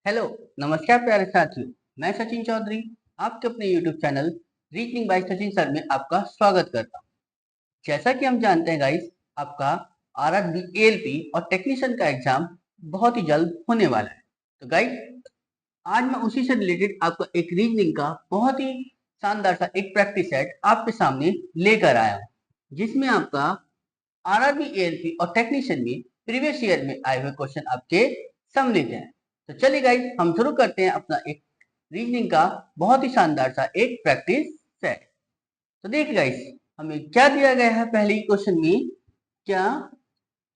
Hello, नमस्कार प्यारे साथियों। मैं सचिन चौधरी आपके अपने YouTube channel reasoning bye Sachin sir में आपका स्वागत करता हूँ। जैसा कि हम जानते हैं गाइस, आपका आरआरबी एएलपी और टेक्नीशियन का एग्जाम बहुत ही जल्द होने वाला है। तो गाइस, आज मैं उसी से रिलेटेड आपका एक रीजनिंग का बहुत ही शानदार सा एक प्रैक्टिस सेट आपके सामने लेकर आया हूँ, जिसमें आपका आरआरबी एएलपी और टेक्नीशियन में प्रीवियस ईयर में आए हुए क्वेश्चन आपके सम्मिलित हैं। तो चलिए गाइस, हम शुरू करते हैं अपना एक रीजनिंग का बहुत ही शानदार सा एक प्रैक्टिस सेट। तो देखिए गाइस, हमें क्या दिया गया है पहले ही क्वेश्चन में, क्या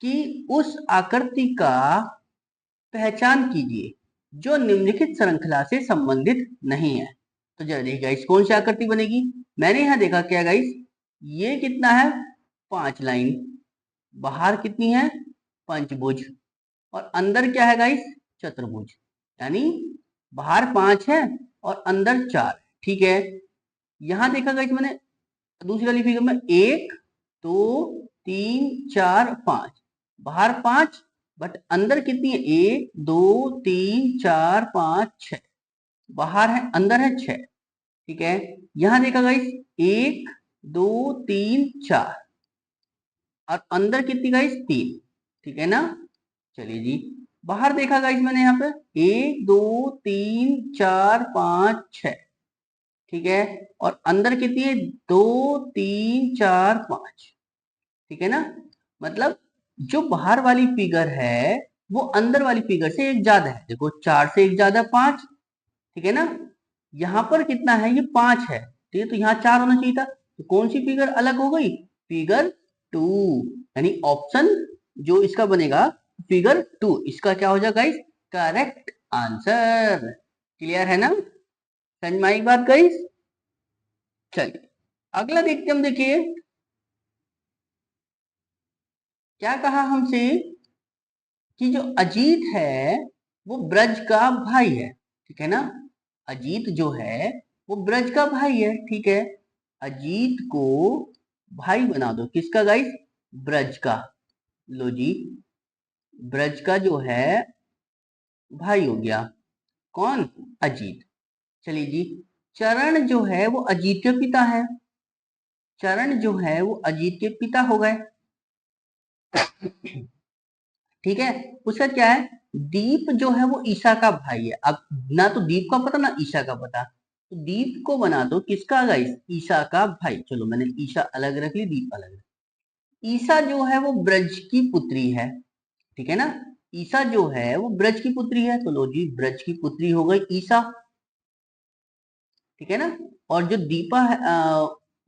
कि उस आकृति का पहचान कीजिए जो निम्नलिखित श्रृंखला से संबंधित नहीं है। तो जरा देखिए गाइस, कौन सी आकृति बनेगी। मैंने यहाँ देखा क्या गाइस, ये कितना है 5 लाइन, बाहर कितनी है पंचभुज, और अंदर क्या है गाइस चतुर्भुज। यानी बाहर 5 है और अंदर 4, ठीक है। यहां देखा गाइस मैंने दूसरी वाली फिगर में 1 2 3 4 5, बाहर 5 बट अंदर कितनी है 1 2 3 4 5 6, बाहर है अंदर है 6, ठीक है। यहां देखा गाइस 1 2 3 4 और अंदर कितनी गाइस 3, ठीक है ना। चलिए जी, बाहर देखा गाइस मैंने यहाँ पे 1 2 3 4 5 6, ठीक है। और अंदर कितनी है 2 3 4 5, ठीक है ना। मतलब जो बाहर वाली फिगर है वो अंदर वाली फिगर से एक ज्यादा है। देखो 4 से एक ज्यादा 5, ठीक है ना। यहाँ पर कितना है, ये 5 है, ठीक है। तो यहाँ 4 होना चाहिए था, तो कौन सी फिगर अलग हो गई, फिगर 2। यानी ऑप्शन जो इसका बनेगा फिगर 2, इसका क्या हो जाएगा गाइस, करेक्ट आंसर। क्लियर है ना, समझ में आई बात गाइस। चलिए अगला देखते हम, देखिए क्या कहा हमसे कि जो अजीत है वो ब्रज का भाई है, ठीक है ना। अजीत जो है वो ब्रज का भाई है, ठीक है। अजीत को भाई बना दो किसका गाइस, ब्रज का। लो जी, ब्रज का जो है भाई हो गया कौन, अजीत। चलिए जी, चरण जो है वो अजीत के पिता है, चरण जो है वो अजीत के पिता हो गए, ठीक है। उसका क्या है, दीप जो है वो ईशा का भाई है। अब ना तो दीप का पता ना ईशा का पता, तो दीप को बना दो किसका गाइस, ईशा का भाई। चलो मैंने ईशा अलग रख ली, दीप अलग रख। ईशा जो है वो ब्रज की पुत्री है, ठीक है ना। ईशा जो है वो ब्रज की पुत्री है, तो लो जी ब्रज की पुत्री हो गई ईशा, ठीक है ना। और जो दीपा है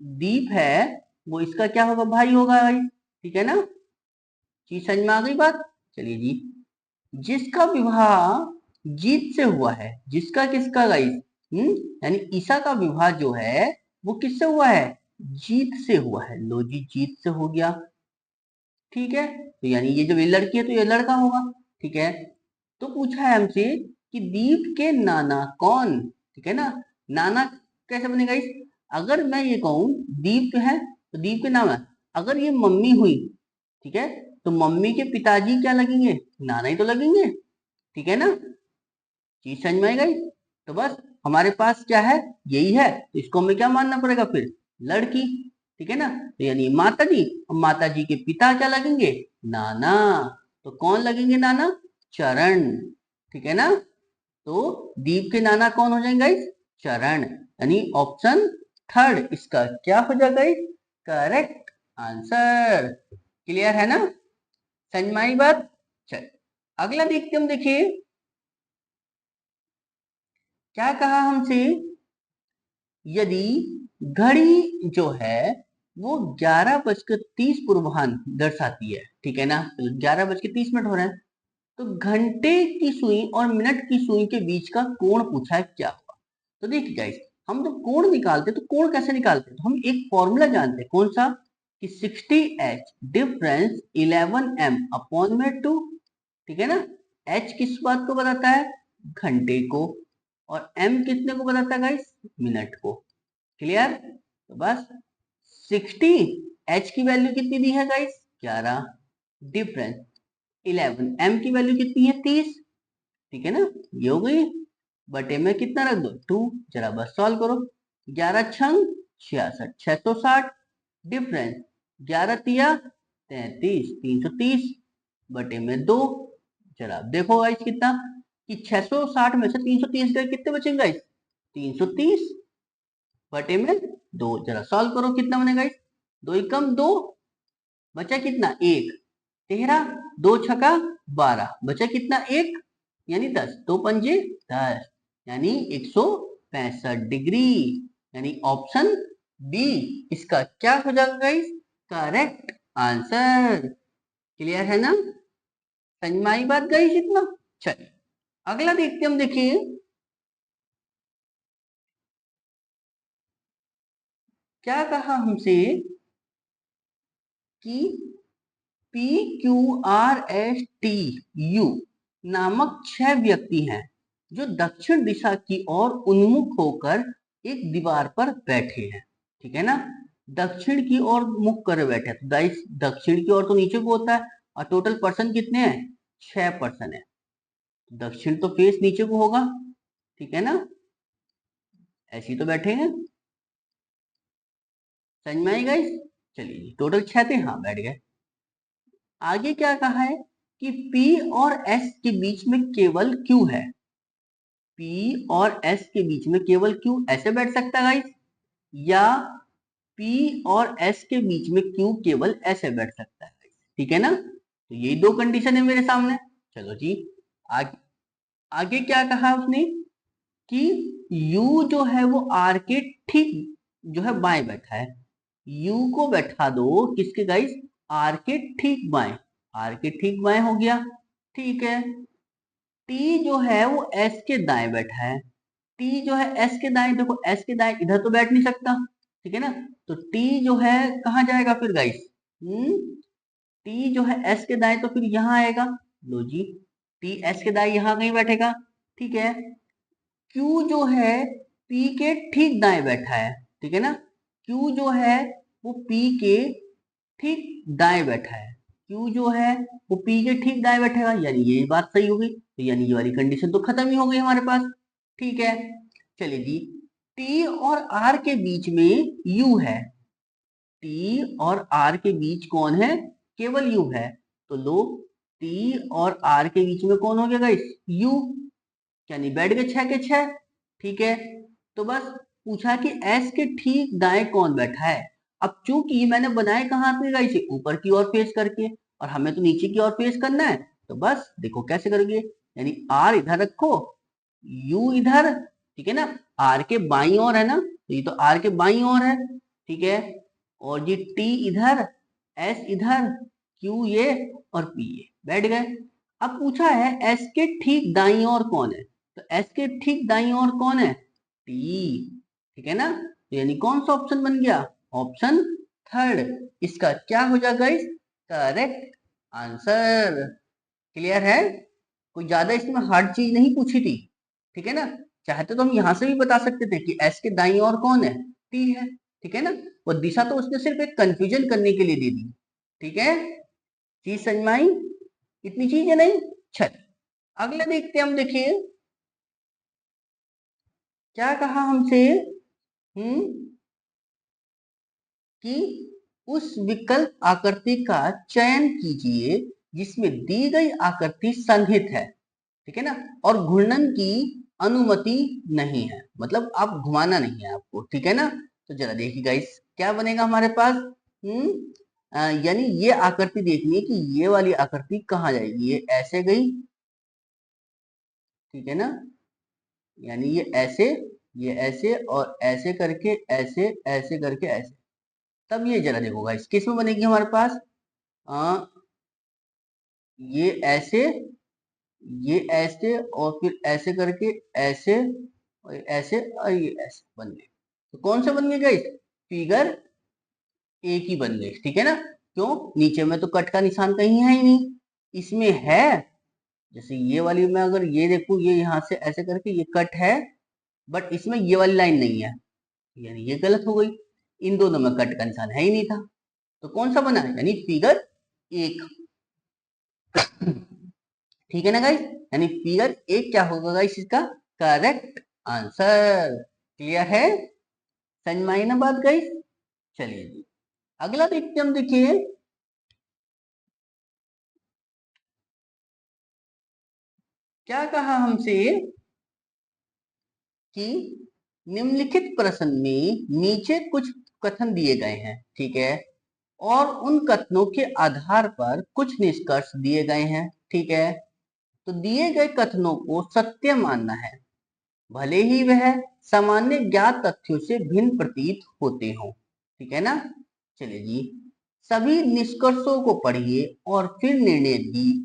दीप है वो इसका क्या होगा, भाई होगा भाई, ठीक है ना। चीज समझ में आ गई बात। चलिए जी, जिसका विवाह जीत से हुआ है, जिसका किसका गाइस, यानी ईसा का विवाह जो है वो किससे हुआ है, जीत से हुआ है। लो जी, जीत से हो गया, ठीक है। तो यानी ये जो ये लड़की है तो ये लड़का होगा, ठीक है। तो पूछा है हमसे कि दीप के नाना कौन, ठीक है ना। नाना कैसे बनेगा इस, अगर मैं ये कहूं दीप है तो दीप के नाम है, अगर ये मम्मी हुई, ठीक है, तो मम्मी के पिताजी क्या लगेंगे, नाना ही तो लगेंगे, ठीक है ना। चीज समझ में आई गई। तो बस हमारे पास क्या है, यही है, तो इसको हमें क्या मानना पड़ेगा फिर, लड़की, ठीक है ना। तो यानी माता जी, और माता जी के पिता क्या लगेंगे, नाना। तो कौन लगेंगे नाना, चरण, ठीक है ना। तो दीप के नाना कौन हो जाएंगे गाइस, चरण। यानी ऑप्शन थर्ड इसका क्या हो जाएगा गाइस, करेक्ट आंसर। क्लियर है ना, समझ में आई बात। चल अगला देखते हम, देखिए क्या कहा हमसे, यदि घड़ी जो है वो 11:30 पूर्वाह्न दर्शाती है, ठीक है ना। 11:30 हो रहे हैं, तो घंटे की सुई और मिनट की सुई के बीच का कोण पूछा है, क्या हुआ। तो देखिए गाइस, हम जब कोण निकालते हैं तो कोण कैसे निकालते हैं, तो हम एक फॉर्मूला जानते हैं, कौन सा, कि 60h डिफरेंस 11m अपॉन में 2, ठीक है ना। h किस बात को बताता है, घंटे को, और m कितने को बताता है गाइस, मिनट को। क्लियर, तो बस 60, h की वैल्यू कितनी दी है गाइस 11, डिफरेंस 11, m की वैल्यू कितनी है 30, ठीक है ना, ये हो गई, बटे में कितना रख दो 2, जरा बस सॉल्व करो, 11 छंग 66, 660, डिफरेंस 11 तिया 33, 330 बटे में 2, जरा देखो गाइस कितना, कि 660 में से 330 गए, कितने बचेंगे गाइस 330 बटे में 2, जरा सॉल्व करो कितना बनेगा गाइस, 2 एकम 2, बचा कितना 1, 13, 2 छका 12, बचा कितना 1, यानी 10, 2 पंजे 10, यानी 165 डिग्री, यानी ऑप्शन बी इसका क्या हो जाएगा गाइस, करेक्ट आंसर। क्लियर है ना, समझ में आई बात गाइस इतना। चलिए अगला देखते हम, देखिए क्या कहा हमसे कि P Q R S T U नामक 6 व्यक्ति हैं जो दक्षिण दिशा की ओर उन्मुख होकर एक दीवार पर बैठे हैं, ठीक है ना, दक्षिण की ओर मुख कर बैठे हैं, तो गाइस दक्षिण की ओर तो नीचे को होता है, और टोटल पर्सन कितने हैं 6 पर्सन है, दक्षिण तो फेस नीचे को होगा, ठीक है ना, ऐसे ही तो बैठेंगे, समझ में आई गाइस। चलिए टोटल 6 थे, हाँ बैठ गए। आगे क्या कहा है कि P और S के बीच में केवल Q है, P और S के बीच में केवल Q ऐसे बैठ सकता है गाइस, या P और S के बीच में Q केवल ऐसे बैठ सकता है, ठीक है ना, तो ये दो कंडीशन है मेरे सामने। चलो जी आगे, आगे क्या कहा उसने कि U जो है वो R के ठीक जो है बाएं बैठा है, U को बैठा दो किसके गाइस, R के ठीक बाएं, R के ठीक बाएं हो गया, ठीक है, T जो है वो S के दाएं बैठा है, T जो है S के दाएं, देखो S के दाएं इधर तो बैठ नहीं सकता, ठीक है ना, तो T जो है कहाँ जाएगा फिर गाइस, T जो है S के दाएं तो फिर यहाँ आएगा, लो जी T S के दाएं यहाँ कहीं बैठेगा, ठीक है, Q जो है P के ठीक दाएं बैठा है, ठीक है ना, Q जो है वो P के ठीक दाएं बैठा है, Q जो है वो P के ठीक दाएं बैठेगा, यानी ये बात सही हो गई, तो यानी ये वाली कंडीशन तो खत्म ही हो गई हमारे पास, ठीक है। चलिए जी T और R के बीच में U है, T और R के बीच कौन है, केवल U है, तो लो T और R के बीच में कौन हो गया गाइस, U, यानी बैठ गए 6 के 6, ठीक है, तो बस पूछा कि S के ठीक दाएं कौन बैठा है, अब चूंकि मैंने बनाए कहाँ पे गाइस, ऊपर की ओर फेस करके, और हमें तो नीचे की ओर फेस करना है, तो बस देखो कैसे करोगे, यानी R इधर रखो, U इधर, ठीक है ना, R के बाई ओर है ना, तो ये तो R के बाई ओर है, ठीक है, और ये T इधर, S इधर, Q ये और P ये, बैठ गए। अब पूछा है S के ठीक दाई ओर कौन है, तो S के ठीक दाई ओर कौन है, T, ठीक है ना, तो यानी कौन सा ऑप्शन बन गया, ऑप्शन थर्ड इसका क्या हो जाएगा इस करेक्ट आंसर। क्लियर है, कोई ज्यादा इसमें हार्ड चीज नहीं पूछी थी, ठीक है ना, चाहते तो हम यहां से भी बता सकते थे कि एस के दाईं ओर कौन है, टी है, ठीक है ना, वो दिशा तो उसने सिर्फ एक कंफ्यूजन करने के लिए दे दी, ठीक है, चीज समझ में आई, इतनी चीज है नहीं। चल अगला देखते हैं हम, देखिए क्या कहा हमसे, कि उस विकल्प आकृति का चयन कीजिए जिसमें दी गई आकृति संहित है, ठीक है ना, और घूर्णन की अनुमति नहीं है, मतलब आप घुमाना नहीं है आपको, ठीक है ना, तो जरा देखिए गाइस क्या बनेगा हमारे पास, यानी ये आकृति देखनी है कि ये वाली आकृति कहाँ जाएगी, ये ऐसे गई, ठीक है ना, यानी ये ऐसे और ऐसे करके ऐसे ऐसे करके ऐसे, तब ये जरा देखो गाइस किस में बनेगी हमारे पास, आ, ये ऐसे, ये ऐसे और फिर ऐसे करके ऐसे और ऐसे और ये ऐसे बन गए, तो कौन से बन गए गाइस, फिगर ए की बन गई, ठीक है ना, क्यों, नीचे में तो कट का निशान कहीं है ही नहीं, इसमें है, जैसे ये वाली में अगर ये देखूं, ये यहाँ से ऐसे करके ये कट है, बट इसमें ये वाली लाइन नहीं है, यानी ये गलत हो गई, इन दोनों में कट का निशान है ही नहीं था, तो कौन सा बना, यानी फिगर एक, ठीक है ना गाइस, यानी फिगर ए क्या होगा गाइस इसका करेक्ट आंसर। क्लियर है, समझ में आई ना बात गाइस। चलिए जी अगला देखते हम, देखिए क्या कहा हमसे कि निम्नलिखित प्रश्न में नीचे कुछ कथन दिए गए हैं, ठीक है, और उन कथनों के आधार पर कुछ निष्कर्ष दिए गए हैं, ठीक है। तो दिए गए कथनों को सत्य मानना है, भले ही वह सामान्य ज्ञात तथ्यों से भिन्न प्रतीत होते हों, ठीक है ना। चलिए जी सभी निष्कर्षों को पढ़िए और फिर निर्णय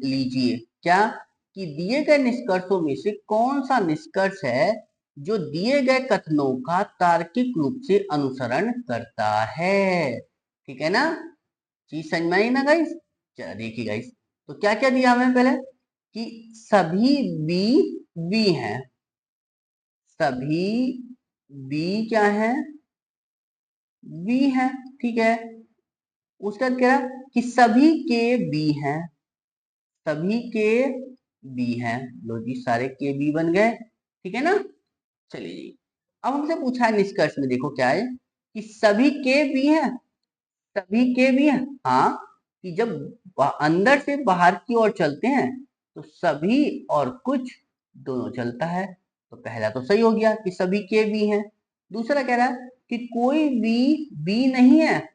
लीजिए क्या कि दिए गए निष्कर्षों में से कौन सा निष्कर्ष है जो दिए गए कथनों का तार्किक रूप से अनुसरण करता है, ठीक है ना। चीज समझ में आई ना गाइस। चलो देखिए गाइस, तो क्या क्या दिया हमें पहले कि सभी बी बी हैं, सभी बी क्या है बी है, ठीक है। उसका क्या कि सभी के बी हैं, सभी के बी हैं, लो जी सारे के बी बन गए, ठीक है ना। चलिए जी अब हमसे पूछा है निष्कर्ष में, देखो क्या है कि सभी के बी हैं, सभी के भी हैं, हाँ, कि जब अंदर से बाहर की ओर चलते हैं तो सभी और कुछ दोनों चलता है। तो पहला तो सही हो गया कि सभी के भी हैं। दूसरा कह रहा है कि कोई भी नहीं है,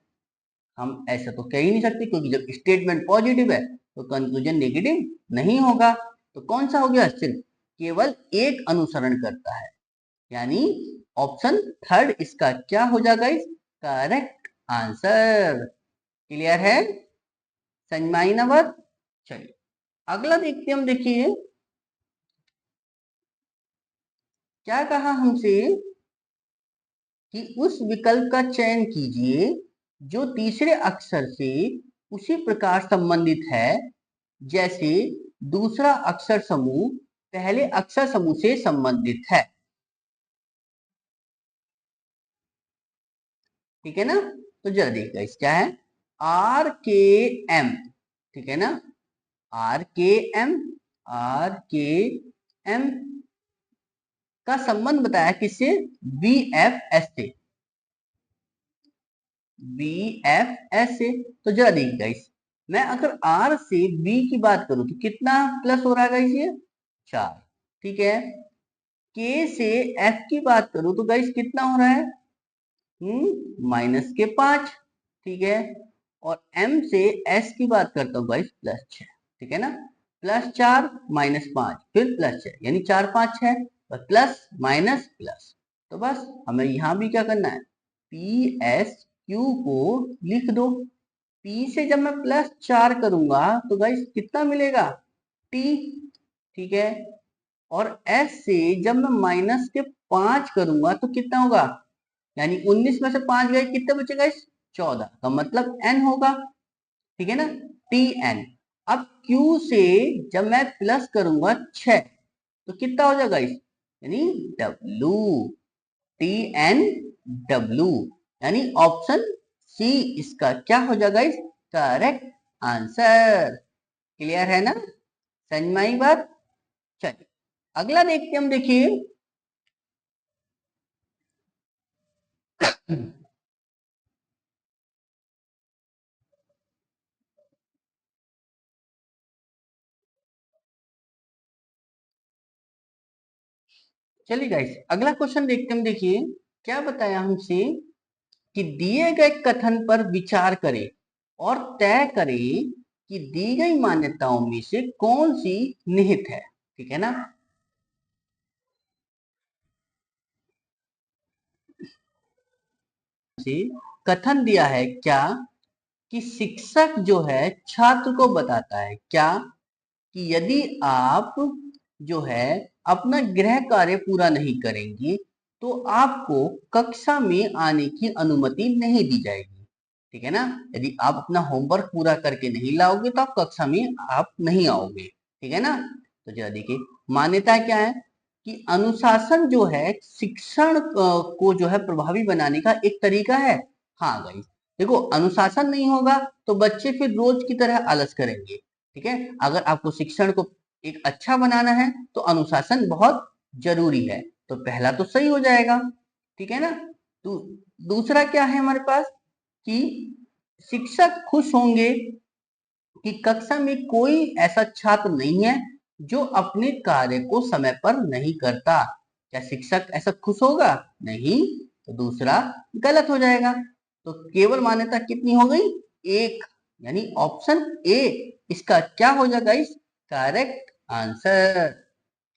हम ऐसा तो कह ही नहीं सकते क्योंकि जब स्टेटमेंट पॉजिटिव है तो कंक्लूजन नेगेटिव नहीं होगा। तो कौन सा हो गया, सिर्फ केवल एक अनुसरण करता है, यानी ऑप्शन थर्ड इसका क्या हो जाएगा, इस करेक्ट आंसर। क्लियर है, समझ ना बात। चलिए अगला देखते हम, देखिए क्या कहा हमसे कि उस विकल्प का चयन कीजिए जो तीसरे अक्षर से उसी प्रकार संबंधित है जैसे दूसरा अक्षर समूह पहले अक्षर समूह से संबंधित है, ठीक है ना। तो जरा देखिए इस क्या है आर के एम, ठीक है ना, आर के एम, आर के एम का संबंध बताया किससे, बी एफ एस से, बी एफ एस से। तो जरा देखिए गाइस, मैं अगर आर से बी की बात करूं तो कितना प्लस हो रहा है गाइस, ये 4, ठीक है। के से एफ की बात करूं तो गाइस कितना हो रहा है, माइनस के 5, ठीक है। और एम से एस की बात करता हूं गाइस +6, ठीक है ना। +4 -5 फिर +6 यानी 4 5 6 प्लस माइनस प्लस। तो बस हमें यहां भी क्या करना है, पी एस क्यू को लिख दो। पी से जब मैं +4 करूंगा तो गाइस कितना मिलेगा, टी, ठीक है। और एस से जब मैं -5 करूंगा तो कितना होगा, यानी 19 में से 5 गए कितने बचेगा, इस 14 का मतलब एन होगा, ठीक है ना, टी एन। अब क्यू से जब मैं प्लस करूंगा 6 तो कितना हो जाएगा इस, यानी डब्लू, टी एन डब्लू, यानी ऑप्शन सी इसका क्या हो जाएगा, इस करेक्ट आंसर। क्लियर है ना, समझ में आई बात। चलिए अगला देखते हम, देखिए चलिए गाइस अगला क्वेश्चन देखते हम, देखिए क्या बताया हमसे कि दिए गए कथन पर विचार करें और तय करें कि दी गई मान्यताओं में से कौन सी निहित है, ठीक है ना। से कथन दिया है क्या कि शिक्षक जो है छात्र को बताता है क्या कि यदि आप जो है अपना गृह कार्य पूरा नहीं करेंगे तो आपको कक्षा में आने की अनुमति नहीं दी जाएगी, ठीक है ना। यदि आप अपना होमवर्क पूरा करके नहीं लाओगे तो आप कक्षा में आप नहीं आओगे, ठीक है ना। तो जरा देखिए मान्यता क्या है कि अनुशासन जो है शिक्षण को जो है प्रभावी बनाने का एक तरीका है। हाँ गाइस देखो अनुशासन नहीं होगा तो बच्चे फिर रोज की तरह आलस करेंगे, ठीक है। अगर आपको शिक्षण को एक अच्छा बनाना है तो अनुशासन बहुत जरूरी है। तो पहला तो सही हो जाएगा, ठीक है ना। तो दूसरा क्या है हमारे पास कि शिक्षक खुश होंगे कि कक्षा में कोई ऐसा छात्र नहीं है जो अपने कार्य को समय पर नहीं करता। क्या शिक्षक ऐसा खुश होगा? नहीं। तो दूसरा गलत हो जाएगा। तो केवल मान्यता कितनी हो गई? एक, यानी ऑप्शन ए इसका क्या हो जाएगा इस करेक्ट आंसर।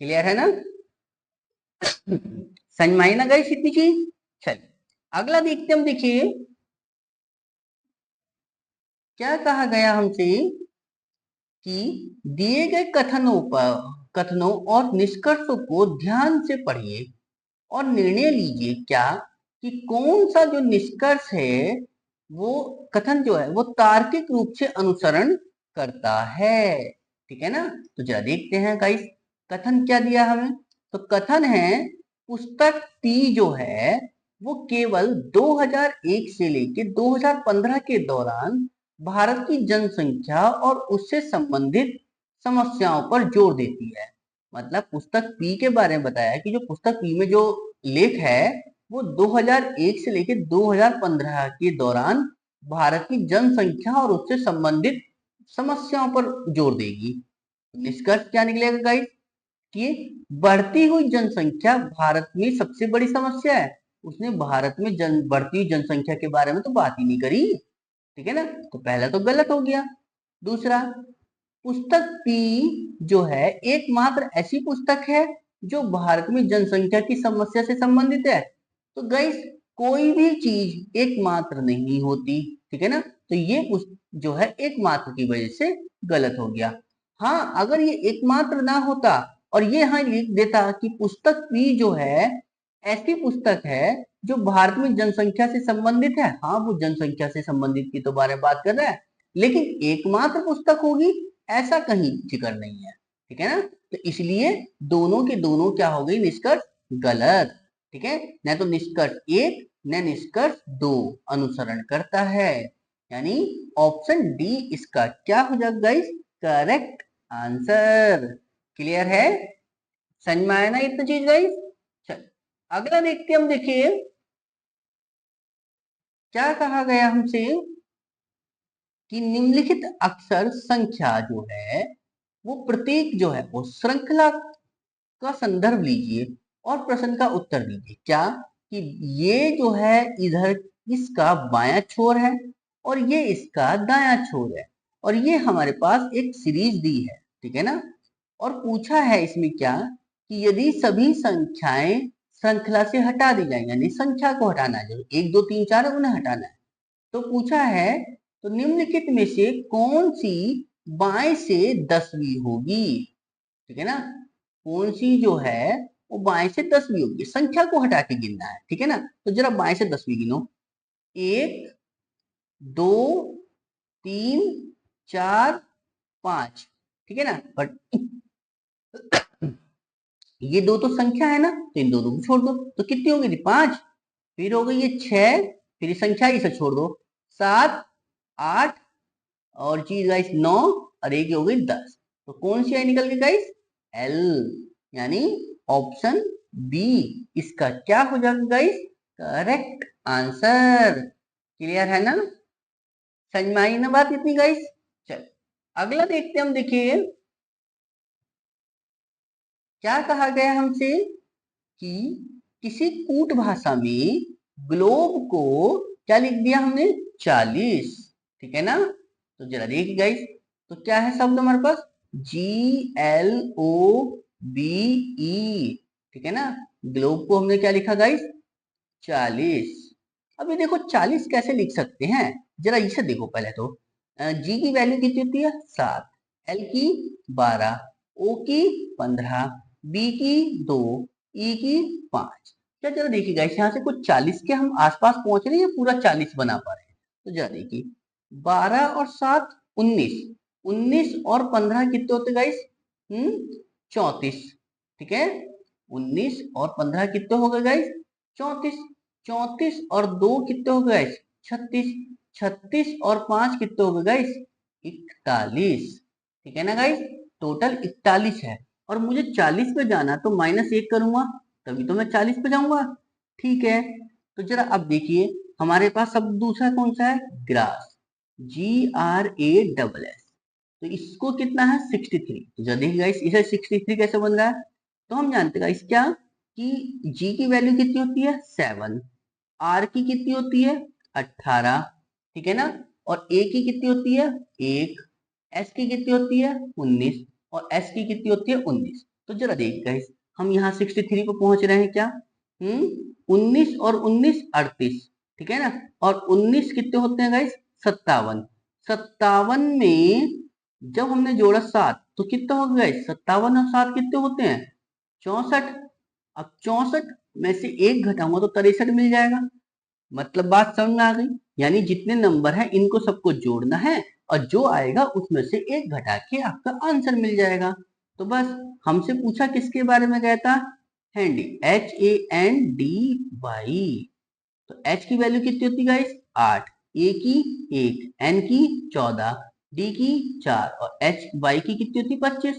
क्लियर है ना? समझ में आई ना गाइस इतनी चीज? चलिए अगला देखते हम। देखिए क्या कहा गया हमसे कि दिए गए कथनों और निष्कर्षों को ध्यान से पढ़िए और निर्णय लीजिए क्या कि कौन सा जो निष्कर्ष है वो कथन जो है वो तार्किक रूप से अनुसरण करता है। ठीक है ना? तो जरा देखते हैं गाइस कथन क्या दिया हमें। तो कथन है पुस्तक टी जो है वो केवल 2001 से लेकर 2015 के दौरान भारत की जनसंख्या और उससे संबंधित समस्याओं पर जोर देती है। मतलब पुस्तक पी के बारे में बताया कि जो पुस्तक पी में जो लेख है वो 2001 से लेकर 2015 के दौरान भारत की जनसंख्या और उससे संबंधित समस्याओं पर जोर देगी। निष्कर्ष क्या निकलेगा गाइस कि बढ़ती हुई जनसंख्या भारत में सबसे बड़ी समस्या है। उसने भारत में बढ़ती हुई जनसंख्या के बारे में तो बात ही नहीं करी। ठीक है ना? तो पहला तो गलत हो गया। दूसरा, पुस्तक पी जो है एकमात्र ऐसी पुस्तक है जो भारत में जनसंख्या की समस्या से संबंधित है। तो गाइस कोई भी चीज एकमात्र नहीं होती। ठीक है ना? तो ये जो है एकमात्र की वजह से गलत हो गया। हाँ, अगर ये एकमात्र ना होता और ये हाँ लिख देता कि पुस्तक पी जो है ऐसी पुस्तक है जो भारत में जनसंख्या से संबंधित है। हाँ, वो जनसंख्या से संबंधित की तो बारे में बात कर रहा है, लेकिन एकमात्र पुस्तक होगी ऐसा कहीं जिक्र नहीं है। ठीक है ना? तो इसलिए दोनों के दोनों क्या हो गई निष्कर्ष गलत। ठीक है? न तो निष्कर्ष एक न निष्कर्ष दो अनुसरण करता है। यानी ऑप्शन डी इसका क्या हो जाएगा गाइस करेक्ट आंसर। क्लियर है? समझ में आया ना इतना चीज गाइस? चल अगला देखते हम। देखिए क्या कहा गया हमसे कि निम्नलिखित अक्षर संख्या जो है वो प्रतीक जो है वो श्रृंखला का संदर्भ लीजिए और प्रश्न का उत्तर दीजिए। क्या कि ये जो है इधर इसका बायां छोर है और ये इसका दायां छोर है और ये हमारे पास एक सीरीज दी है। ठीक है ना? और पूछा है इसमें क्या कि यदि सभी संख्याएं श्रृंखला से हटा दी जाए, यानी संख्या को हटाना है, जो 1 2 3 4 है उन्हें हटाना है। तो पूछा है तो निम्नलिखित में से कौन सी बाएं से 10वीं होगी? ठीक है ना? कौन सी जो है वो बाएं से 10वीं होगी, संख्या को हटा के गिनना है। ठीक है ना? तो जरा बाएं से 10वीं गिनो। 1 2 3 4 5। ठीक है ना? बट ये दो तो संख्या है ना, तो इन दोनों को छोड़ दो। तो कितनी होगी? 5। फिर हो गई ये 6, फिर संख्या इसे छोड़ दो 7 8 और चीज गाइस 9 और एक हो गई 10। तो कौन सी आई निकल गई गाइस? एल। यानी ऑप्शन बी इसका क्या हो जाएगा गाइस करेक्ट आंसर। क्लियर है ना? समझ में आई ना बात इतनी गाइस? चल अगला देखते हम। देखिए क्या कहा गया हमसे कि किसी कूट भाषा में ग्लोब को क्या लिख दिया हमने 40। ठीक है ना? तो जरा देखिए गाइस तो क्या है शब्द हमारे पास GLOBE। ठीक है ना? ग्लोब को हमने क्या लिखा गाइस 40। अब ये देखो 40 कैसे लिख सकते हैं, जरा इसे देखो पहले तो। जी की वैल्यू कितनी होती है 7, एल की 12, ओ की 15, बी की 2, ई की 5। क्या जरा देखिए गाइस यहाँ से कुछ 40 के हम आसपास पहुंच रहे हैं या पूरा 40 बना पा रहे हैं? तो जरा देखिए 12 और 7 19, 19 और 15 कितने होते गाइस 34। ठीक है? 19 और 15 कितने हो गए गाइस 34। 34 और 2 कितने हो गए 36। 36 और 5 कितने हो गए गाइस 41। ठीक है ना गाइस? टोटल 41 है और मुझे 40 पे जाना, तो -1 करूंगा तभी तो मैं 40 पे जाऊंगा। ठीक है, तो जरा अब देखिए हमारे पास अब दूसरा कौन सा है, ग्रास, GRASS। तो इसको कितना है 63। तो जरा देखिए गाइस इसे 63 कैसे बन रहा है, तो हम जानते हैं गाइस क्या कि G की वैल्यू कितनी होती है 7, R की कितनी होती है 18, ठीक है ना, और A की कितनी होती है 1, S की कितनी होती है 19 और S की कितनी होती है 19। तो जरा देखिए गाइस हम यहाँ 63 पे पहुंच रहे हैं क्या, 19 और 19 38, ठीक है ना, और 19 कितने होते हैं गाइस 57। 57 में जब हमने जोड़ा 7 तो कितना हो गया, 57 और 7 कितने होते हैं 64। अब 64 में से 1 घटाऊंगा तो 63 मिल जाएगा। मतलब बात समझ में आ गई, यानी जितने नंबर हैं इनको सबको जोड़ना है और जो आएगा उसमें से 1 घटा के आपका आंसर मिल जाएगा। तो बस हमसे पूछा किसके बारे में गया था, हैंडी, HANDY। तो H की वैल्यू कितनी होती है गाइस 8, A की 1, N की 14, D की 4 और Y की कितनी होती है 25।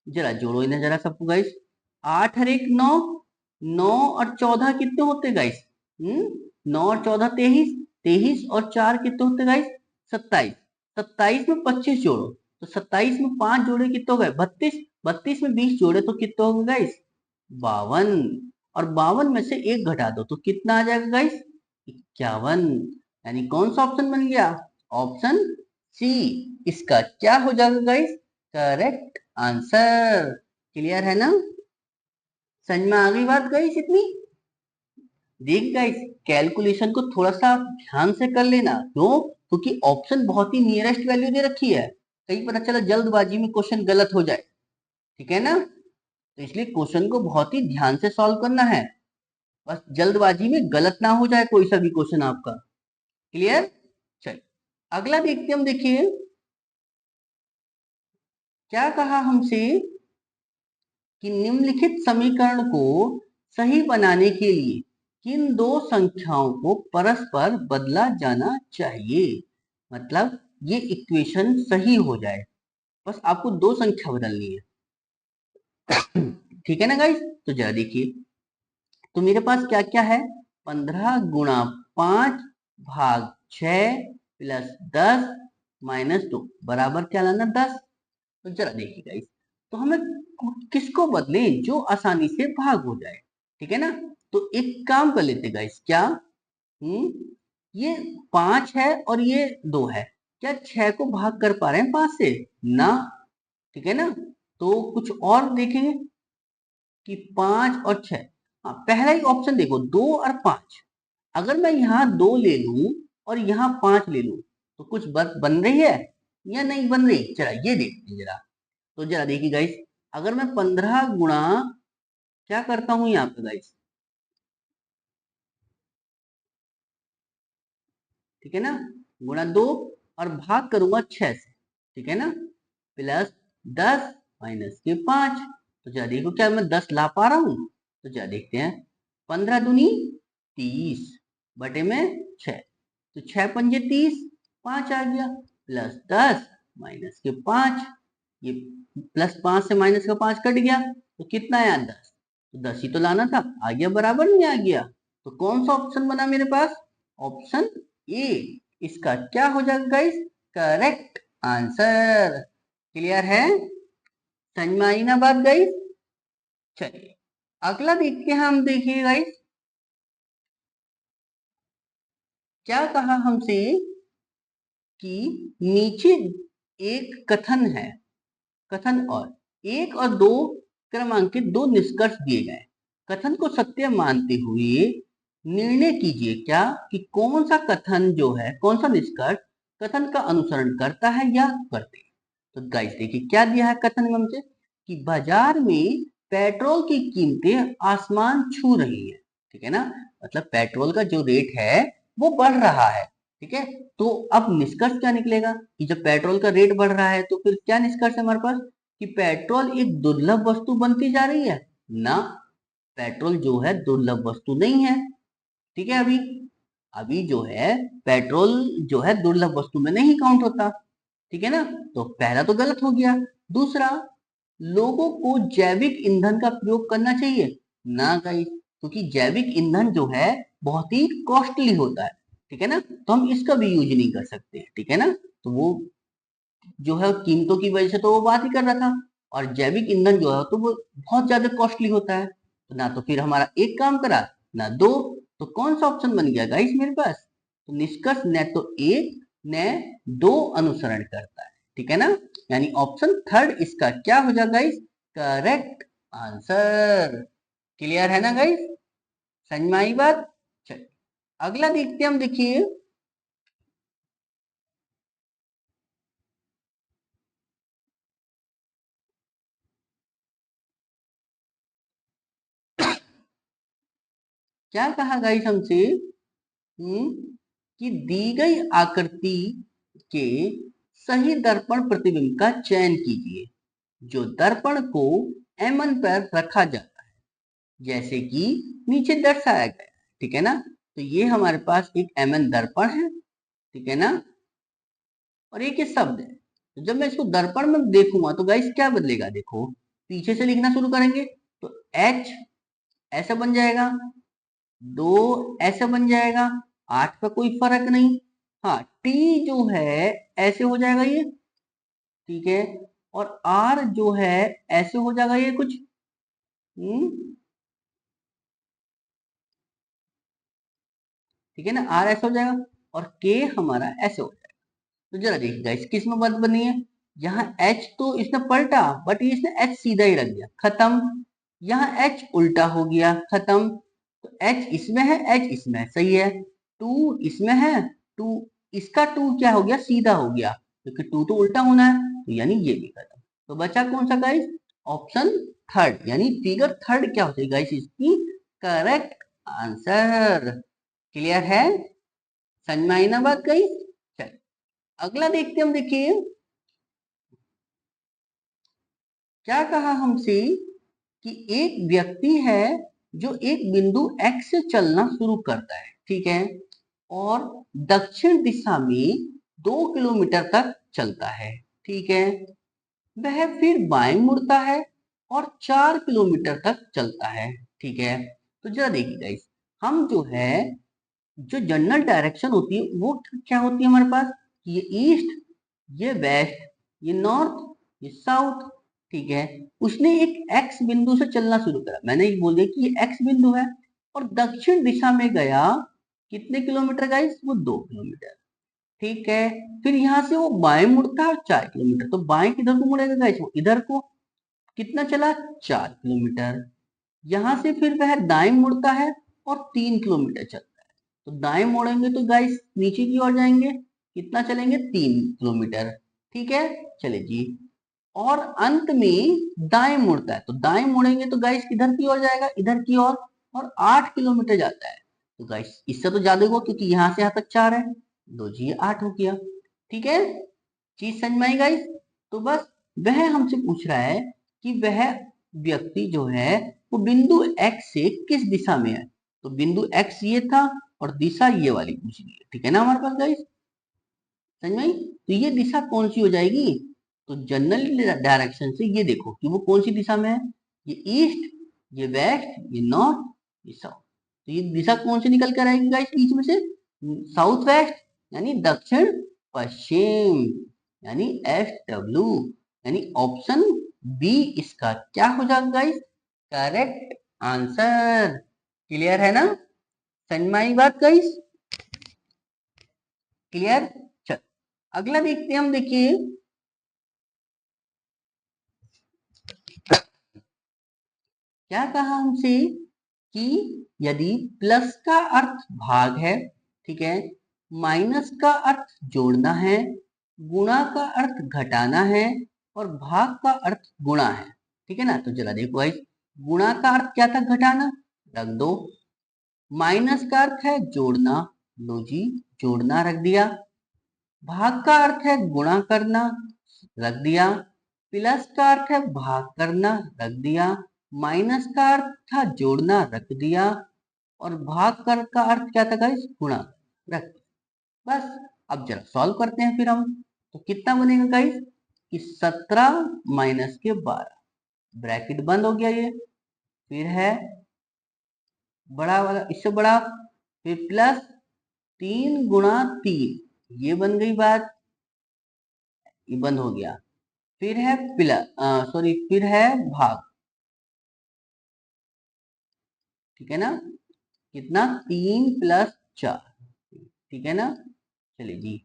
जरा जोड़ो इन्हें जरा सबको गाइस, 8 और 1 9, 9 और 14 कितने होते गाइस, 9 और 14 23, 23 और 4 कितने होते गाइस 27, 27 में 25 जोड़ो तो 27 में 5 जोड़े कितने हो गए 32, 32 में 20 जोड़े तो कितने हो गए गाइस 52, और 52 में से 1 घटा दो तो कितना आ जाएगा गाइस 51। यानी कौन सा ऑप्शन बन गया, ऑप्शन सी इसका क्या हो जाएगा गाइस, करेक्ट आंसर। क्लियर है ना, समझ में आ गई बात गाइस इतनी। देख गाइस कैलकुलेशन को थोड़ा सा ध्यान से कर लेना, क्यों, क्योंकि ऑप्शन बहुत ही नियरेस्ट वैल्यू दे रखी है, कहीं पता चला जल्दबाजी में क्वेश्चन गलत हो जाए, ठीक है ना, तो इसलिए क्वेश्चन को बहुत ही ध्यान से सॉल्व करना है, बस जल्दबाजी में गलत ना हो जाए कोई सा भी क्वेश्चन आपका। क्लियर, चलिए अगला देखते हम, देखिए क्या कहा हमसे कि निम्नलिखित समीकरण को सही बनाने के लिए किन दो संख्याओं को परस्पर बदला जाना चाहिए, मतलब ये इक्वेशन सही हो जाए, बस आपको दो संख्या बदलनी है। ठीक है ना गाइस, तो जरा देखिए, तो मेरे पास क्या क्या है, 15 गुणा 5 भाग 6 प्लस 10 -2 बराबर क्या लाना 10। तो जरा देखिए गाइस, तो हमें किसको बदले जो आसानी से भाग हो जाए, ठीक है ना, तो एक काम कर लेते गाइस, क्या, ये 5 है और ये 2 है, क्या 6 को भाग कर पा रहे हैं 5 से ना, ठीक है ना, तो कुछ और देखेंगे कि 5 और 6, हाँ पहला ही ऑप्शन देखो 2 और 5, अगर मैं यहाँ 2 ले लूं और यहाँ 5 ले लूं तो कुछ बन रही है या नहीं बन रही, चला ये देखते हैं जरा। तो जरा देखिए गाइस, अगर मैं 15 गुणा क्या करता हूं यहाँ पे गाइस, ठीक है ना, गुणा 2 और भाग करूंगा 6 से, ठीक है ना, प्लस 10 के 5। तो जरा देखो क्या मैं 10 ला पा रहा हूं, तो जरा देखते हैं, 15 दूनी 30 बटे में 6, तो 6 पंजे 30, 5 आ गया, प्लस 10 के 5, ये प्लस 5 से माइनस का 5 कट गया तो कितना आया 10, तो 10 ही तो लाना था, आ गया बराबर नहीं आ गया, तो कौन सा ऑप्शन बना मेरे पास, ऑप्शन ए इसका क्या हो जाएगा गाइस, करेक्ट आंसर। क्लियर है, समझ में आई ना बात गाइस। चलिए अगला देखते हैं हम, देखिए गाइस क्या कहा हमसे कि नीचे एक कथन है, कथन और एक और दो क्रमांकित दो निष्कर्ष दिए गए, कथन को सत्य मानते हुए निर्णय कीजिए क्या कि कौन सा कथन जो है, कौन सा निष्कर्ष कथन का अनुसरण करता है या करते हैं। तो गाइस देखिए क्या दिया है कथन में हमसे कि बाजार में पेट्रोल की कीमतें आसमान छू रही है, ठीक है ना, मतलब पेट्रोल का जो रेट है वो बढ़ रहा है, ठीक है, तो अब निष्कर्ष क्या निकलेगा कि जब पेट्रोल का रेट बढ़ रहा है तो फिर क्या निष्कर्ष है हमारे पास कि पेट्रोल एक दुर्लभ वस्तु बनती जा रही है ना, पेट्रोल जो है दुर्लभ वस्तु नहीं है, ठीक है, अभी अभी जो है पेट्रोल जो है दुर्लभ वस्तु में नहीं काउंट होता, ठीक है ना, तो पहला तो गलत हो गया। दूसरा लोगों को जैविक ईंधन का प्रयोग करना चाहिए? ना गाइस, क्योंकि जैविक ईंधन जो है बहुत ही कॉस्टली होता है, ठीक है ना, तो हम इसका भी यूज नहीं कर सकते, ठीक है ना। तो वो जो है कीमतों की वजह से तो वो बात ही कर रहा था, और जैविक ईंधन जो है तो वो बहुत ज्यादा कॉस्टली होता है, तो ना तो फिर हमारा एक काम करा ना दो, तो कौन सा ऑप्शन बन गया गाइस मेरे पास? तो निष्कर्ष न तो एक न दो अनुसरण करता है, ठीक है ना, यानी ऑप्शन थर्ड इसका क्या हो जाएगा गाइस? Correct answer. क्लियर है ना गाइस? समझ में आई बात? चलिए अगला देखते हैं हम, देखिए क्या कहा गाइस हमसे। कि दी गई आकृति के सही दर्पण प्रतिबिंब का चयन कीजिए जो दर्पण को एमन पर रखा जाता है जैसे कि नीचे दर्शाया गया है, ठीक है ना। तो ये हमारे पास एक एमन दर्पण है, ठीक है ना, और एक ये शब्द है। तो जब मैं इसको दर्पण में देखूंगा तो गाइस क्या बदलेगा, देखो पीछे से लिखना शुरू करेंगे तो एच ऐसा बन जाएगा, दो ऐसा बन जाएगा, आठ का कोई फर्क नहीं। हाँ टी जो है ऐसे हो जाएगा ये, ठीक है, और आर जो है ऐसे हो जाएगा ये कुछ, हम्म, ठीक है ना, आर ऐसे हो जाएगा, और के हमारा ऐसे हो जाएगा। तो जरा देखिएगा इस किस में बात बनी है, यहाँ एच तो इसने पलटा बट ये इसने एच सीधा ही रख दिया, खत्म। यहाँ एच उल्टा हो गया, खत्म। तो एच इसमें है, एच इसमें है, सही है। टू इसमें है, टू इसका टू क्या हो गया, सीधा हो गया, क्योंकि टू तो उल्टा होना है, तो यानी ये भी खत्म। तो बचा कौन सा गाइस? ऑप्शन थर्ड, यानी फिगर थर्ड क्या होती है गाइस इसकी करेक्ट आंसर। क्लियर है? समझ में आई ना बात गाइस? चल अगला देखते हैं हम, देखिए क्या कहा हमसे कि एक व्यक्ति है जो एक बिंदु एक्स से चलना शुरू करता है, ठीक है, और दक्षिण दिशा में 2 किलोमीटर तक चलता है, ठीक है, वह फिर बाएं मुड़ता है और 4 किलोमीटर तक चलता है, ठीक है। तो जरा देखिए गाइस, हम जो है जो जनरल डायरेक्शन होती है वो क्या होती है हमारे पास, ये ईस्ट, ये वेस्ट, ये नॉर्थ, ये साउथ, ठीक है। उसने एक एक्स बिंदु से चलना शुरू करा, मैंने ये बोल दिया कि ये एक्स बिंदु है, और दक्षिण दिशा में गया कितने किलोमीटर गाइस, वो 2 किलोमीटर, ठीक है। फिर यहाँ से वो बाएं मुड़ता है 4 किलोमीटर, तो बाएं किधर को मुड़ेगा गाइस, वो इधर को, कितना चला 4 किलोमीटर। यहाँ से फिर वह दाएं मुड़ता है और 3 किलोमीटर चलता है, तो दाएं मोड़ेंगे तो गाइस नीचे की ओर जाएंगे, कितना चलेंगे 3 किलोमीटर, ठीक है। चले जी, और अंत में दाएं मुड़ता है, तो दाएं मुड़ेंगे तो गाइस किधर की ओर जाएगा, इधर की ओर, और 8 किलोमीटर जाता है। तो गाइस इससे तो ज्यादा हुआ क्योंकि यहाँ से यहाँ तक 4 है, दो जी 8 हो गया, ठीक है। चीज समझ में आई गाइस? तो बस वह हमसे पूछ रहा है कि वह व्यक्ति जो है वो बिंदु एक्स से किस दिशा में है, तो बिंदु एक्स ये था और दिशा ये वाली पूछ रही है, ठीक है ना हमारे पास गाइस, समझ में आई? तो ये दिशा कौन सी हो जाएगी, तो जनरल डायरेक्शन से ये देखो कि वो कौन सी दिशा में है, ये ईस्ट, ये वेस्ट, ये नॉर्थ, ये साउथ, तो ये दिशा कौन सी निकल कर आएगी गाइस बीच में से, साउथ वेस्ट, यानी दक्षिण पश्चिम, यानी SW, यानी ऑप्शन बी इसका क्या हो जाएगा गाइस करेक्ट आंसर। क्लियर है ना? समझ में आई बात गाइस? क्लियर। चल अगला देखते हैं हम, देखिए क्या कहा हमसे कि यदि प्लस का अर्थ भाग है, ठीक है, माइनस का अर्थ जोड़ना है, गुणा का अर्थ घटाना है, और भाग का अर्थ गुणा है, ठीक है ना। तो जरा देखो भाई, गुणा का अर्थ क्या था, घटाना, रख दो। माइनस का अर्थ है जोड़ना, लो जी जोड़ना रख दिया। भाग का अर्थ है गुणा करना, रख दिया। प्लस का अर्थ है भाग करना, रख दिया। माइनस का अर्थ था जोड़ना, रख दिया। और भाग कर का अर्थ क्या था गाइस, गुणा, रख दिया। बस अब जरा सॉल्व करते हैं फिर हम, तो कितना बनेगा गाइस कि 17 माइनस के 12, ब्रैकेट बंद हो गया ये, फिर है बड़ा वाला इससे बड़ा, फिर प्लस 3 गुणा 3, ये बन गई बात, ये बंद हो गया। फिर है प्लस, सॉरी, फिर है भाग, ठीक है ना, कितना 3 + 4, ठीक है ना। चलिए जी,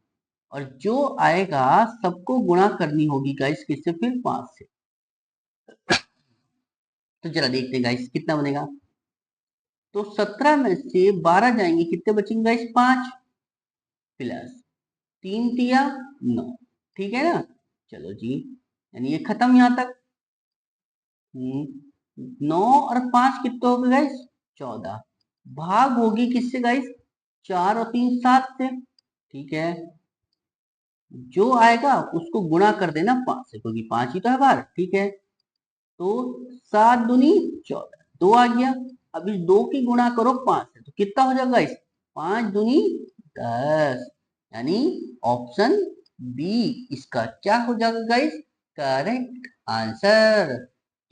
और जो आएगा सबको गुणा करनी होगी गाइस, किससे, फिर 5 से। तो चला देखते हैं गाइस कितना बनेगा। तो 17 में से 12 जाएंगे, कितने बचेंगे गाइस, 5 प्लस 3 × 9, ठीक है ना। चलो जी, यानी ये खत्म यहां तक। 9 और 5 कितने हो गए गाइस, 14। भाग होगी किससे गाइस, 4 और 3 7 से, ठीक है। जो आएगा उसको गुणा कर देना 5 से, क्योंकि 5 ही तो है बार, ठीक है। तो 7 दूनी 14, 2 आ गया। अब इस 2 की गुणा करो 5 से, तो कितना हो जाएगा इस, 5 दूनी 10, यानी ऑप्शन बी इसका क्या हो जाएगा गाइस, करेक्ट आंसर।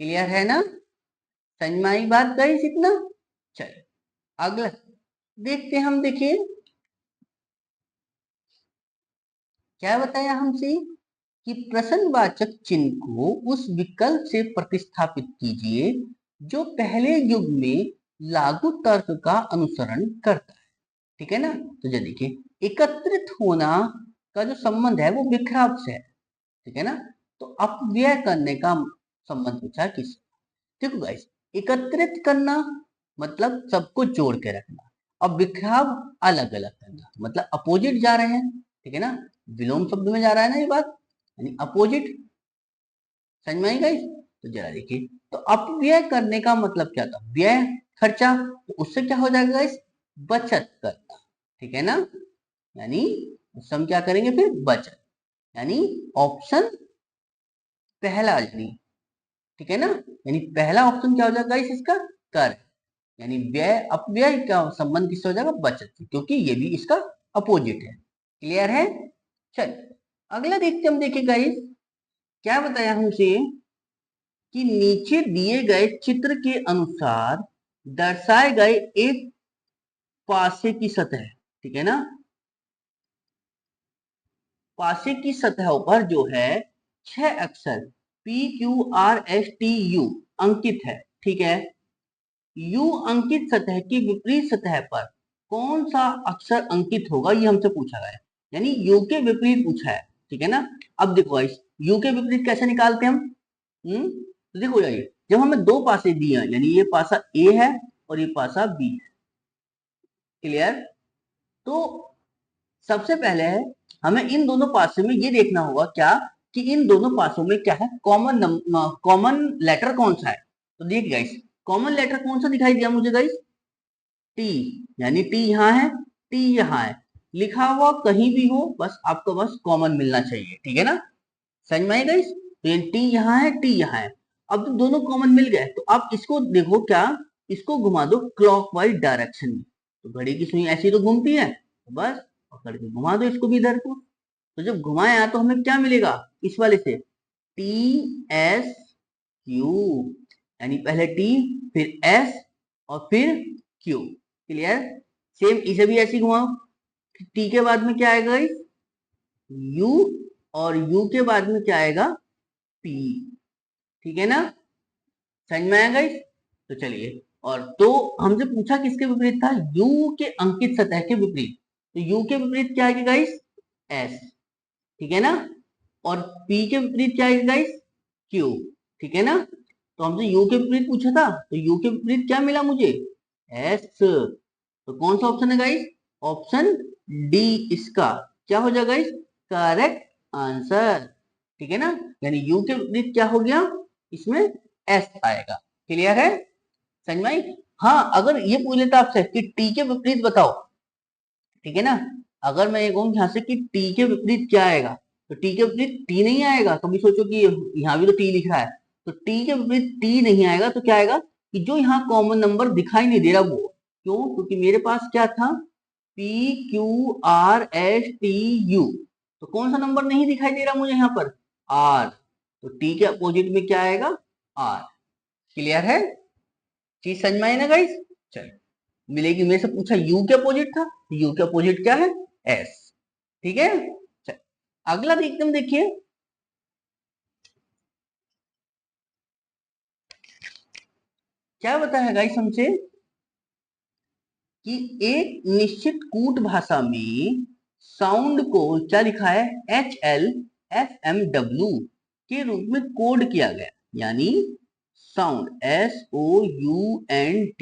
क्लियर है ना, समझ में आई बात गाइस इतना। चलिए अगला देखते हैं हम, देखिए क्या बताया हमसे, कि प्रश्नवाचक चिन्ह को उस विकल्प से प्रतिस्थापित कीजिए जो पहले युग में लागू तर्क का अनुसरण करता है, ठीक है ना। तो जो देखिए एकत्रित होना का जो संबंध है वो बिखराव से है, ठीक है ना। तो अपव्यय करने का संबंध पूछा किस, देखो गाइस, एकत्रित करना मतलब सबको जोड़ के रखना, और बिखराव अलग अलग करना, मतलब अपोजिट जा रहे हैं, ठीक है ना। विलोम शब्द में जा रहा है ना ये बात, यानी अपोजिट, समझ में आई गाइस। तो जरा देखिए, तो अपव्यय करने का मतलब क्या था, व्यय खर्चा, तो उससे क्या हो जाएगा गाइस, बचत करना, ठीक है ना। यानी उससे हम क्या करेंगे फिर, बचत, यानी ऑप्शन पहला, यानी ठीक है ना, यानी पहला ऑप्शन क्या हो जाएगा गाइस इसका, कर, यानी व्यय अपव्यय का संबंध किससे हो जाएगा, बचत से, क्योंकि ये भी इसका अपोजिट है। क्लियर है। चल अगला देखते हम, देखिए गाइस क्या बताया हमसे, कि नीचे दिए गए चित्र के अनुसार दर्शाए गए एक पासे की सतह, ठीक है ना, पासे की सतहों पर जो है 6 अक्षर PQRSTU अंकित है, ठीक है। यू अंकित सतह की विपरीत सतह पर कौन सा अक्षर अंकित होगा, ये हमसे पूछा गया है, यानी यू के विपरीत पूछा है, ठीक है ना। अब देखो गाइस, यू के विपरीत कैसे निकालते हैं हम, तो देखो जाइए, जब हमें दो पासे दिए हैं, यानी ये पासा ए है और ये पासा बी है, क्लियर। तो सबसे पहले हमें इन दोनों पासों में ये देखना होगा क्या, कि इन दोनों पासों में क्या है, कॉमन लेटर कौन सा है। तो देखिए गाइस, कॉमन लेटर कौन सा दिखाई दिया मुझे गाइस, टी, यानी टी यहाँ है, टी यहाँ है, लिखा हुआ कहीं भी हो, बस आपको बस कॉमन मिलना चाहिए, ठीक है ना। समझ में आएगा इस, तो ये टी यहाँ है, टी यहाँ है। अब तो दोनों कॉमन मिल गए, तो आप इसको देखो क्या, इसको घुमा दो क्लॉकवाइज डायरेक्शन में, तो घड़ी की सुई ऐसी तो घूमती है, तो बस पकड़ के घुमा दो इसको भी इधर को। तो जब घुमाया तो हमें क्या मिलेगा, इस वाले से TSQ, यानी पहले टी, फिर एस, और फिर क्यू, क्लियर। सेम इसे भी ऐसे घुमाओ, टी के बाद में क्या आएगा इस, यू, और यू के बाद में क्या आएगा, पी, ठीक है ना, समझ में आएगा इस। तो चलिए, और तो हमसे पूछा किसके विपरीत था, यू के अंकित सतह के विपरीत, तो यू के विपरीत क्या आएगा गाइस, एस, ठीक है ना, और पी के विपरीत क्या आएगा गाइस, क्यू, ठीक है ना। तो हमसे यू के विपरीत पूछा था, तो यू के विपरीत क्या मिला मुझे, एस। तो कौन सा ऑप्शन है गाइस, ऑप्शन डी इसका क्या हो जाएगा गाइस, करेक्ट आंसर, ठीक है ना। यानी यू के विपरीत क्या हो गया, इसमें एस आएगा, क्लियर है, समझ में आई। हाँ, अगर ये पूछ लेता आपसे कि टी के विपरीत बताओ, ठीक है ना, अगर मैं ये कहूँ यहाँ से कि टी के विपरीत क्या आएगा, तो टी के विपरीत टी नहीं आएगा, कभी सोचो कि यहाँ भी तो टी लिख रहा है, तो टी के विपरीत टी नहीं आएगा, तो क्या आएगा, कि जो यहाँ कॉमन नंबर दिखाई नहीं दे रहा वो, क्यों, क्योंकि मेरे पास क्या था, PQRSTU, तो कौन सा नंबर नहीं दिखाई दे रहा मुझे यहाँ पर, आर, तो टी के अपोजिट में क्या आएगा, आर, क्लियर है? चीज समझ में आई ना गाइस? चलो मिलेगी। मेरे से पूछा यू के अपोजिट था, यू के अपोजिट क्या है? एस। ठीक है, चल अगला देखते हम। देखिए क्या बताया है गाइस हमसे कि एक निश्चित कूट भाषा में साउंड को क्या लिखा है? HLFMW के रूप में कोड किया गया, यानी साउंड SOUND।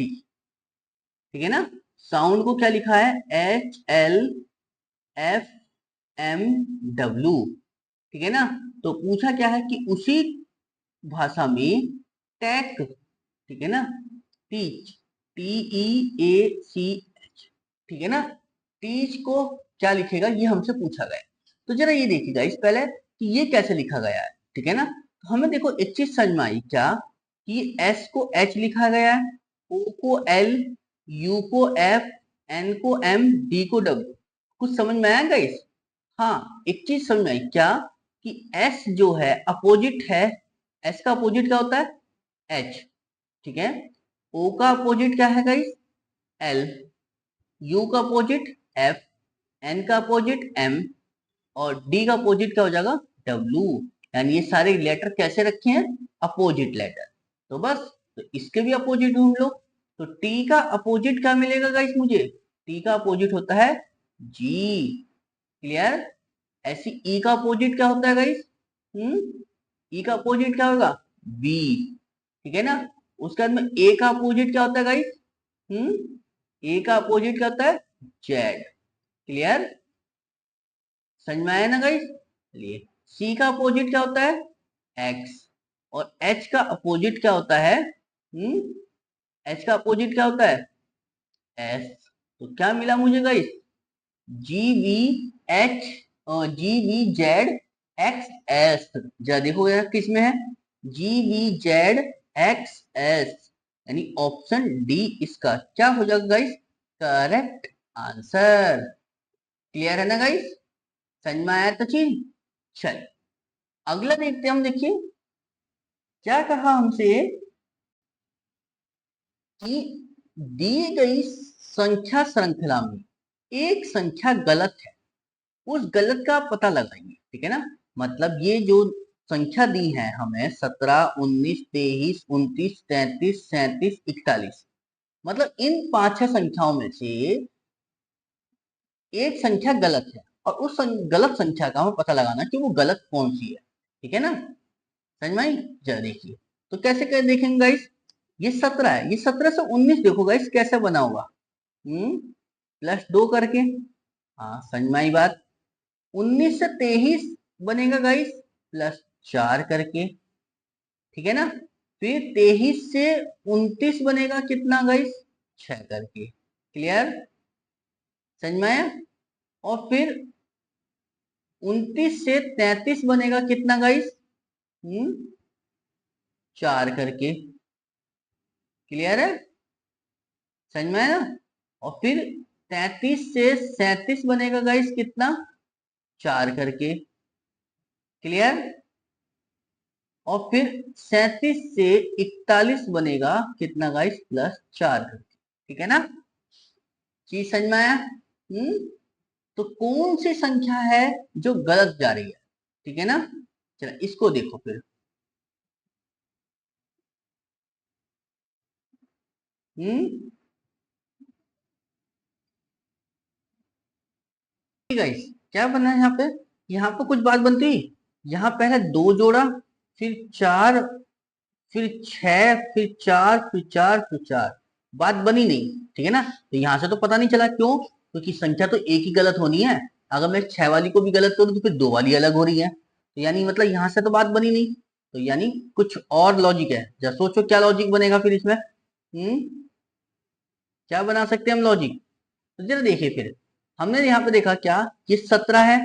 ठीक है ना? साउंड को क्या लिखा है? HLFMW। ठीक है ना? तो पूछा क्या है कि उसी भाषा में टैक, ठीक है ना, टीच, TEACH, ठीक है ना, टीच को क्या लिखेगा ये हमसे पूछा गया। तो जरा ये देखिएगा इस पहले कि ये कैसे लिखा गया है। ठीक है ना? तो हमें देखो एक चीज समझ में आई क्या कि एस को एच लिखा गया है, ओ को एल, यू को एफ, एन को एम, डी को डब्ल्यू। कुछ समझ में आया गाइस? हाँ, एक चीज समझ में आई क्या कि एस जो है अपोजिट है। एस का अपोजिट क्या होता है? एच। ठीक है, ओ का अपोजिट क्या है गाइस? एल। यू का अपोजिट एफ, एन का अपोजिट एम, और डी का अपोजिट क्या हो जाएगा? डब्ल्यू। यानी ये सारे लेटर कैसे रखे हैं? Opposite letter. तो बस, तो इसके भी अपोजिट ढूंढ लो। तो टी का अपोजिट क्या मिलेगा गाइस मुझे? टी का अपोजिट होता है जी। क्लियर? ऐसी ई का अपोजिट क्या होता है गाइस? ई का अपोजिट क्या होगा? बी। ठीक है ना? उसके बाद में ए का अपोजिट क्या होता है गाइस? ए का अपोजिट क्या होता है? जेड। क्लियर? समझ में आया ना गाइस? चलिए, सी का अपोजिट क्या होता है? एक्स। और एच का अपोजिट क्या होता है? एच का अपोजिट क्या होता है? एस। तो क्या मिला मुझे गाइस? GVH, GVZXS। जरा देखो यार किस में है? GVZXS, यानी ऑप्शन डी इसका क्या हो जाएगा गाइस? Correct answer. क्लियर है ना गाइस? समझ में आया तो चीज? चल अगला देखते हैं हम। देखिए क्या कहा हमसे कि दी गई संख्या श्रृंखला में एक संख्या गलत है, उस गलत का पता लगाइए। ठीक है ना? मतलब ये जो संख्या दी है हमें 17, 19, 23, 29, 33, 37, 41, मतलब इन 5-6 संख्याओं में से एक संख्या गलत है, और उस गलत संख्या का हमें पता लगाना कि वो गलत कौन सी है। ठीक है ना? समझ में आई? जरा देखिए तो कैसे कैसे देखेंगे गाइस। ये 17 है, ये 17 से 19 देखो गाइस कैसे बना होगा? +2 करके। हाँ समझ में आई बात। 19 से 23 बनेगा गाइस +4 करके। ठीक है ना? फिर 23 से 29 बनेगा कितना गाइस? 6 करके। क्लियर? समझ में आया? और फिर 29 से 33 बनेगा कितना गाइस? 4 करके। क्लियर है? समझ में आया ना? और फिर 33 से 37 बनेगा गाइस कितना? 4 करके। क्लियर? और फिर 37 से 41 बनेगा कितना गाइस? +4 करके। ठीक है ना? चीज समझ में आया? तो कौन सी संख्या है जो गलत जा रही है? ठीक है ना? चलो इसको देखो फिर। गाइस क्या बना है यहाँ पे? यहाँ पे कुछ बात बनती। यहाँ पहले 2 जोड़ा, फिर 4, फिर 6, फिर 4, फिर 4, फिर 4, बात बनी नहीं। ठीक है ना? तो यहाँ से तो पता नहीं चला क्यों, क्योंकि संख्या तो एक ही गलत होनी है। अगर मैं 6 वाली को भी गलत करूँ तो फिर 2 वाली अलग हो रही है, तो यानी मतलब यहाँ से तो बात बनी नहीं। तो यानी कुछ और लॉजिक है। जरा सोचो क्या लॉजिक बनेगा फिर इसमें। क्या बना सकते हैं हम लॉजिक? तो जरा देखिए फिर। हमने यहाँ पे देखा क्या, ये 17 है,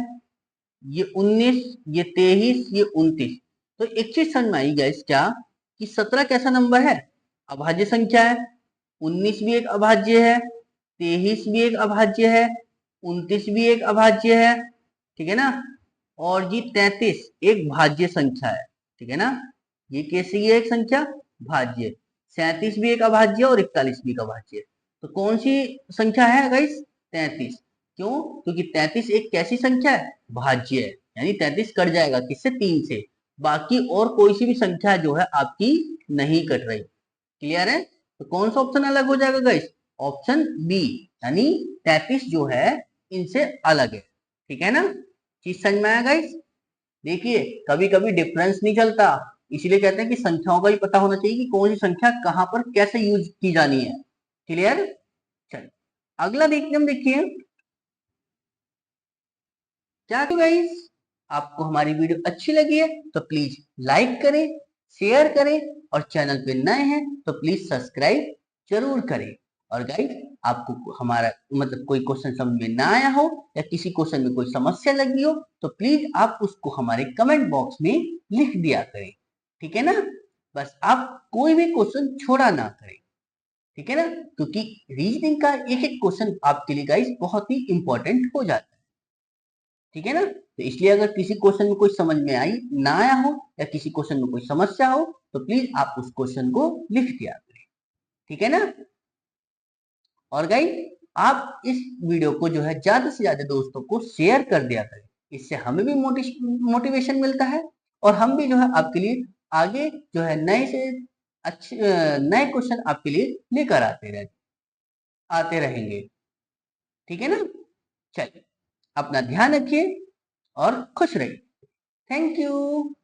ये 19, ये 23, ये 29। तो एक चीज समझ में आई गाइस क्या कि 17 कैसा नंबर है? अभाज्य संख्या है। 19 भी एक अभाज्य है, 23 भी एक अभाज्य है, 29 भी एक अभाज्य है। ठीक है ना? और जी 33 एक भाज्य संख्या है। ठीक है ना? ये कैसी है? एक संख्या भाज्य। 37 भी एक अभाज्य और 41 भी एक अभाज्य। तो कौन सी संख्या है गाइस? 33। क्यों? क्योंकि 33 एक कैसी संख्या है? भाज्य है, यानी 33 कट जाएगा किससे? 3 से। बाकी और कोई सी भी संख्या जो है आपकी नहीं कट रही। क्लियर है? तो कौन सा ऑप्शन अलग हो जाएगा गाइस? ऑप्शन बी, यानी 33 जो है इनसे अलग है। ठीक है ना? चीज समझ में आया गाइस? देखिए कभी कभी डिफरेंस नहीं चलता, इसलिए कहते हैं कि संख्याओं का भी पता होना चाहिए कि कौन सी संख्या कहां पर कैसे यूज की जानी है। क्लियर? चलिए अगला देखते हम। देखिए क्या गाइस, आपको हमारी वीडियो अच्छी लगी है तो प्लीज लाइक करें, शेयर करें, और चैनल पे नए हैं तो प्लीज सब्सक्राइब जरूर करें। और गाइस आपको हमारा मतलब कोई क्वेश्चन समझ में ना आया हो या किसी क्वेश्चन में कोई समस्या लगी हो तो प्लीज आप उसको हमारे कमेंट बॉक्स में लिख दिया करें। ठीक है ना? बस आप कोई भी क्वेश्चन छोड़ा ना करें। ठीक है ना? क्योंकि रीजनिंग का एक एक क्वेश्चन आपके लिए गाइस बहुत ही इंपॉर्टेंट हो जाता है। ठीक है ना? तो इसलिए अगर किसी क्वेश्चन में कोई समझ में आई ना आया हो या किसी क्वेश्चन में कोई समस्या हो तो प्लीज आप उस क्वेश्चन को लिख दिया करें। ठीक है ना? और गाइस आप इस वीडियो को जो है ज्यादा से ज्यादा दोस्तों को शेयर कर दिया करें, इससे हमें भी मोटिवेशन मिलता है और हम भी जो है आपके लिए आगे जो है नए से अच्छे नए क्वेश्चन आपके लिए लेकर आते रहेंगे। ठीक है ना? चलिए अपना ध्यान रखिए और खुश रहिए। Thank you.